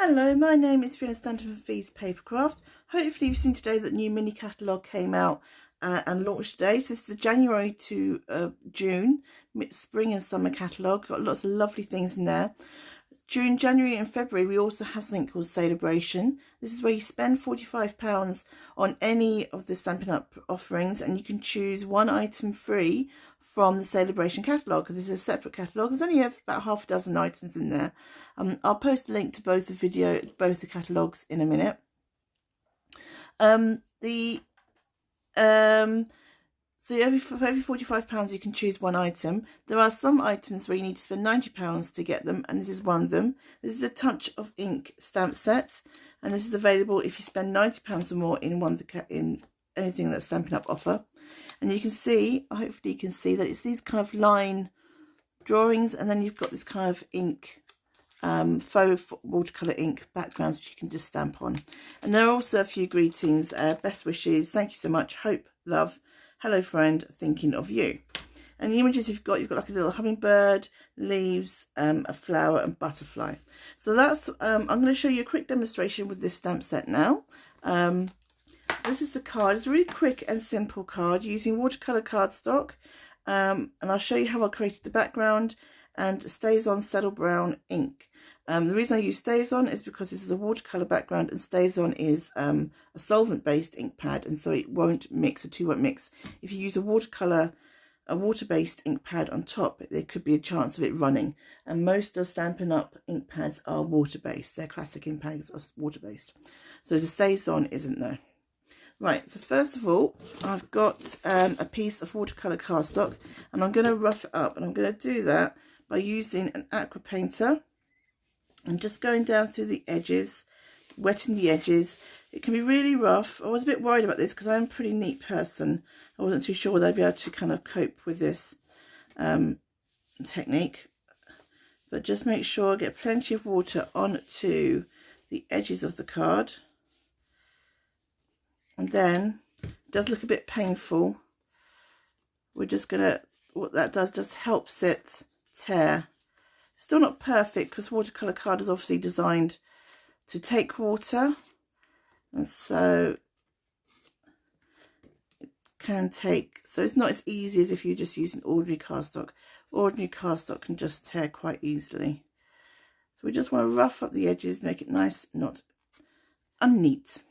Hello, my name is Fiona Stanton from Fee's Papercraft. Hopefully you've seen today that new mini catalogue came out and launched today. So this is the January to June spring and summer catalogue. Got lots of lovely things in there. During January and February we also have something called Sale-A-Bration. This is where you spend £45 on any of the Stampin' Up offerings and you can choose one item free from the Sale-A-Bration catalogue. This is a separate catalogue. There's only about half a dozen items in there. I'll post a link to both the catalogues in a minute. So for every £45 you can choose one item. There are some items where you need to spend £90 to get them, and this is one of them. This is a Touch of Ink stamp set, and this is available if you spend £90 or more in anything that Stampin' Up offer. And you can see, hopefully you can see that it's these kind of line drawings, and then you've got this kind of ink, faux watercolour ink backgrounds which you can just stamp on. And there are also a few greetings, best wishes, thank you so much, hope, love, hello friend, thinking of you. And the images you've got like a little hummingbird, leaves, a flower and butterfly. So that's I'm going to show you a quick demonstration with this stamp set now. This is the card. It's a really quick and simple card using watercolour cardstock, and I'll show you how I created the background and StazOn Saddle Brown ink. The reason I use StazOn is because this is a watercolour background and StazOn is a solvent-based ink pad, and so it won't mix, the two won't mix. If you use a water-based ink pad on top, there could be a chance of it running, and most of Stampin' Up ink pads are water-based. Their classic ink pads are water-based, so the StazOn isn't though. Right, so first of all, I've got a piece of watercolour cardstock, and I'm going to rough it up, and I'm going to do that by using an aqua painter and just going down through the edges, wetting the edges. It can be really rough. I was a bit worried about this because I'm a pretty neat person. I wasn't too sure whether I'd be able to kind of cope with this technique. But just make sure I get plenty of water onto the edges of the card. And then, it does look a bit painful. We're just going to, what that does just helps it tear. Still not perfect because watercolour card is obviously designed to take water, and so it can take, so it's not as easy as if you're just using ordinary cardstock. Ordinary cardstock can just tear quite easily. So we just want to rough up the edges, make it nice, not unneat,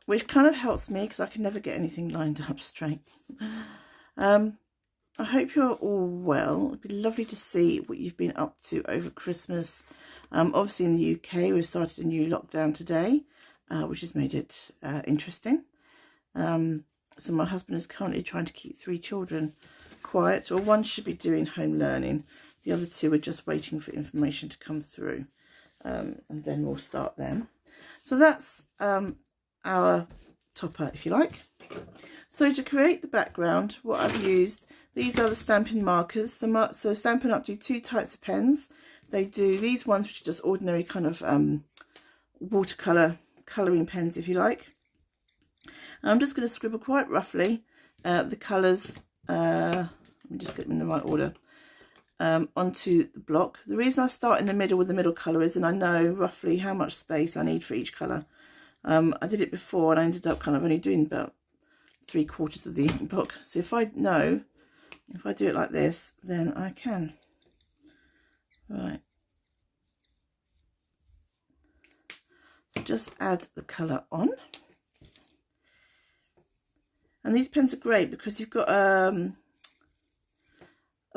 which kind of helps me because I can never get anything lined up straight. I hope you're all well. It'd be lovely to see what you've been up to over Christmas. Obviously in the UK we've started a new lockdown today, which has made it interesting. So my husband is currently trying to keep 3 children quiet, or one should be doing home learning. The other 2 are just waiting for information to come through, and then we'll start them. So that's our topper, if you like. So to create the background, what I've used, these are the stamping markers. So Stampin' Up do 2 types of pens. They do these ones, which are just ordinary kind of watercolour colouring pens, if you like. And I'm just going to scribble quite roughly the colours, let me just get them in the right order, onto the block. The reason I start in the middle with the middle colour is, and I know roughly how much space I need for each colour. I did it before and I ended up kind of only doing about 3/4 of the ink block. So if I know, if I do it like this, then I can. Right. So just add the colour on. And these pens are great because you've got a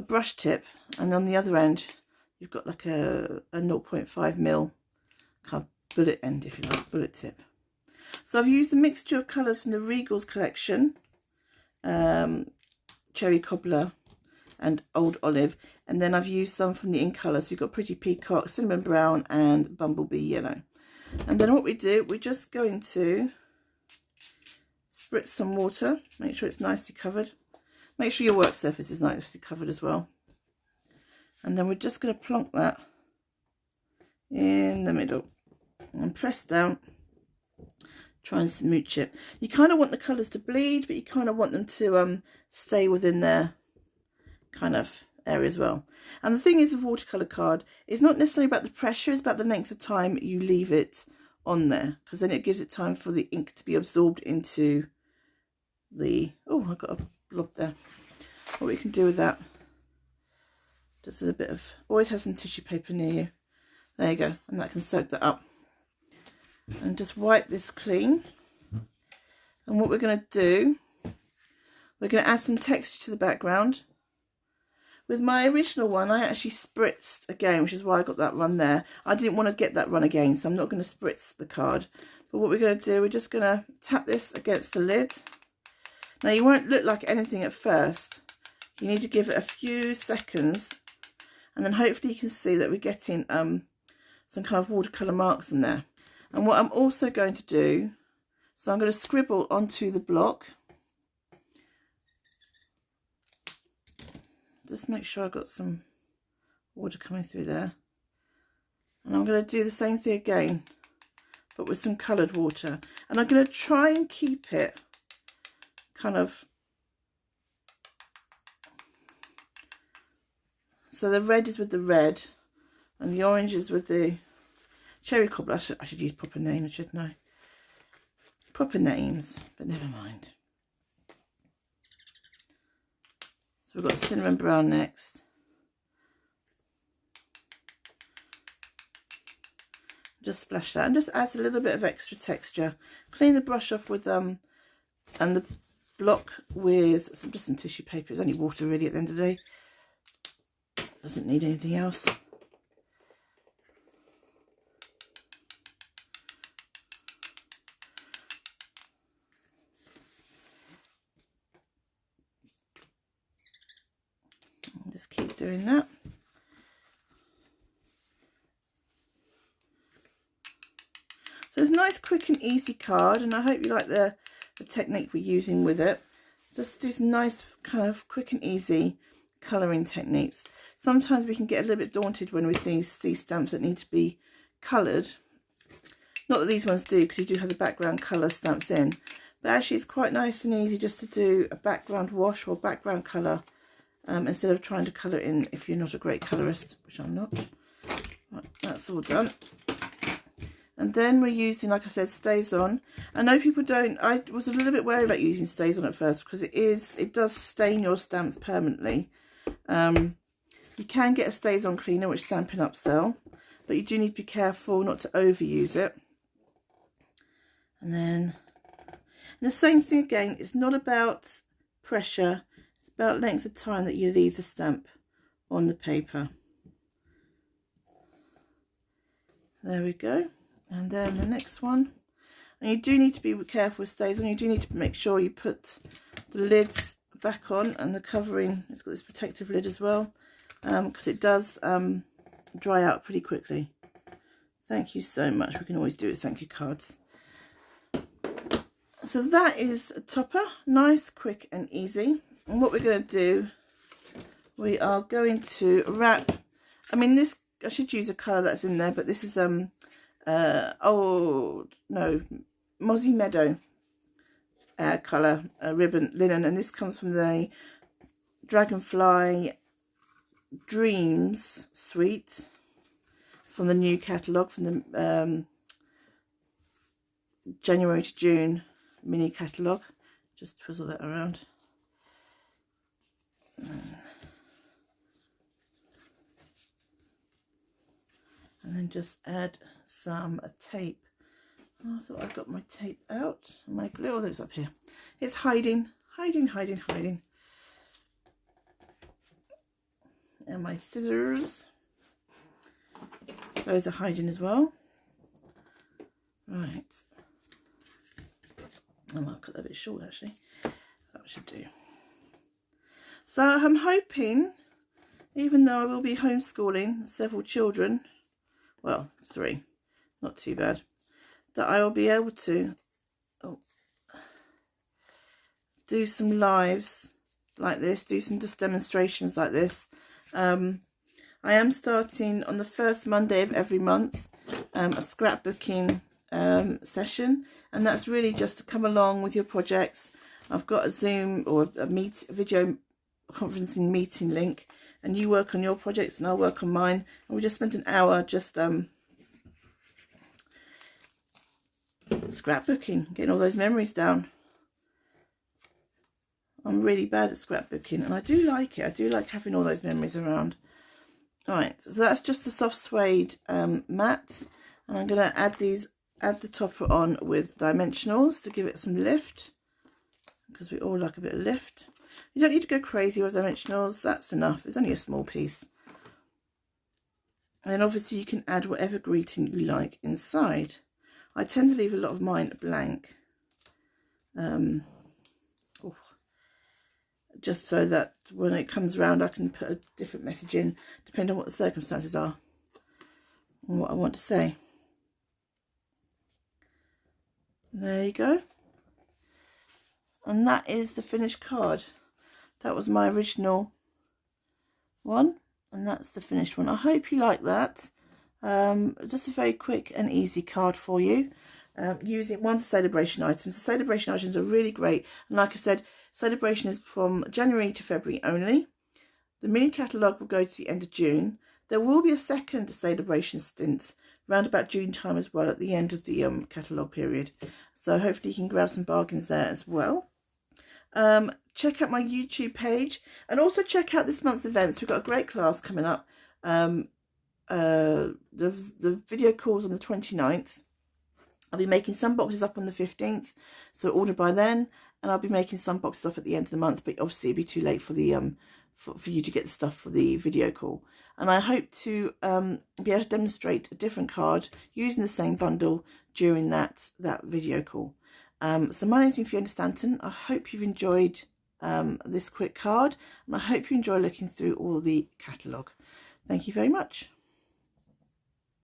brush tip, and on the other end you've got like a 0.5mm kind of bullet end, if you like, bullet tip. So I've used a mixture of colours from the Regals collection, Cherry Cobbler and Old Olive, and then I've used some from the In Colours. So we've got Pretty Peacock, Cinnamon Brown and Bumblebee Yellow. And then what we do, we're just going to spritz some water, make sure it's nicely covered. Make sure your work surface is nicely covered as well. And then we're just going to plonk that in the middle and press down. Try and smooch it. You kind of want the colours to bleed, but you kind of want them to stay within their kind of area as well. And the thing is with watercolour card, it's not necessarily about the pressure, it's about the length of time you leave it on there, because then it gives it time for the ink to be absorbed into the, oh, I've got a blob there. What we can do with that, just with a bit of, always have some tissue paper near you. There you go, and that can soak that up. And just wipe this clean. And what we're going to do, we're going to add some texture to the background. With my original one, I actually spritzed again, which is why I got that run there. I didn't want to get that run again, so I'm not going to spritz the card. But what we're going to do, we're just going to tap this against the lid. Now, you won't look like anything at first. You need to give it a few seconds, and then hopefully you can see that we're getting some kind of watercolour marks in there. And what I'm also going to do, so I'm going to scribble onto the block. Just make sure I've got some water coming through there. And I'm going to do the same thing again, but with some coloured water. And I'm going to try and keep it kind of, so the red is with the red and the orange is with the cherry cobbler. I should use proper names, shouldn't I? Proper names, but never mind. So we've got cinnamon brown next. Just splash that and just adds a little bit of extra texture. Clean the brush off with and the block with just some tissue paper. It's only water really at the end of the day. Doesn't need anything else. Just keep doing that. So it's a nice, quick and easy card, and I hope you like the technique we're using with it. Just do some nice kind of quick and easy colouring techniques. Sometimes we can get a little bit daunted when we see stamps that need to be coloured. Not that these ones do, because you do have the background colour stamps in, but actually it's quite nice and easy just to do a background wash or background colour. Instead of trying to colour in if you're not a great colourist, which I'm not. Right, that's all done. And then we're using, like I said, Stays On. I know people don't, I was a little bit wary about using Stays On at first because it does stain your stamps permanently. You can get a Stays On cleaner, which Stampin' Up sell, but you do need to be careful not to overuse it. And then, and the same thing again, it's not about pressure. About length of time that you leave the stamp on the paper. There we go. And then the next one, and you do need to be careful with Stays On. You do need to make sure you put the lids back on and the covering. It's got this protective lid as well, because it does dry out pretty quickly. Thank you so much. We can always do it. Thank you cards. So that is a topper, nice, quick and easy. And what we're going to do, we are going to wrap, I mean this, I should use a colour that's in there, but this is, oh no, Mozzie Meadow colour ribbon linen, and this comes from the Dragonfly Dreams suite from the new catalogue, from the January to June mini catalogue. Just twizzle that around. And then just add some tape. Oh, I thought I got my tape out. My glue, oh, it's up here. It's hiding. And my scissors. Those are hiding as well. Right. I might cut that a bit short actually. That should do. So I'm hoping, even though I will be homeschooling several children, well, 3, not too bad, that I will be able to do some lives like this, do some just demonstrations like this. I am starting on the first Monday of every month a scrapbooking session, and that's really just to come along with your projects. I've got a Zoom or a video conferencing meeting link, and you work on your projects and I'll work on mine, and we just spent an hour just scrapbooking, getting all those memories down. I'm really bad at scrapbooking, and I do like it. I do like having all those memories around. Alright, so that's just the soft suede mats, and I'm going to add the topper on with dimensionals to give it some lift, because we all like a bit of lift. You don't need to go crazy with dimensionals, that's enough. It's only a small piece. And then obviously you can add whatever greeting you like inside. I tend to leave a lot of mine blank. Just so that when it comes around I can put a different message in, depending on what the circumstances are and what I want to say. There you go. And that is the finished card. That was my original one, and that's the finished one. I hope you like that. Just a very quick and easy card for you. Using one of the Sale-A-Bration items. The Sale-A-Bration items are really great, and like I said, Sale-A-Bration is from January to February only. The mini catalogue will go to the end of June. There will be a second Sale-A-Bration stint around about June time as well, at the end of the catalogue period. So hopefully you can grab some bargains there as well. Check out my YouTube page, and also check out this month's events. We've got a great class coming up. The video calls on the 29th. I'll be making some boxes up on the 15th, so order by then, and I'll be making some boxes up at the end of the month, but obviously it'll be too late for the for you to get the stuff for the video call. And I hope to be able to demonstrate a different card using the same bundle during that video call. So my name's Fiona Stanton. I hope you've enjoyed this quick card, and I hope you enjoy looking through all the catalogue. Thank you very much.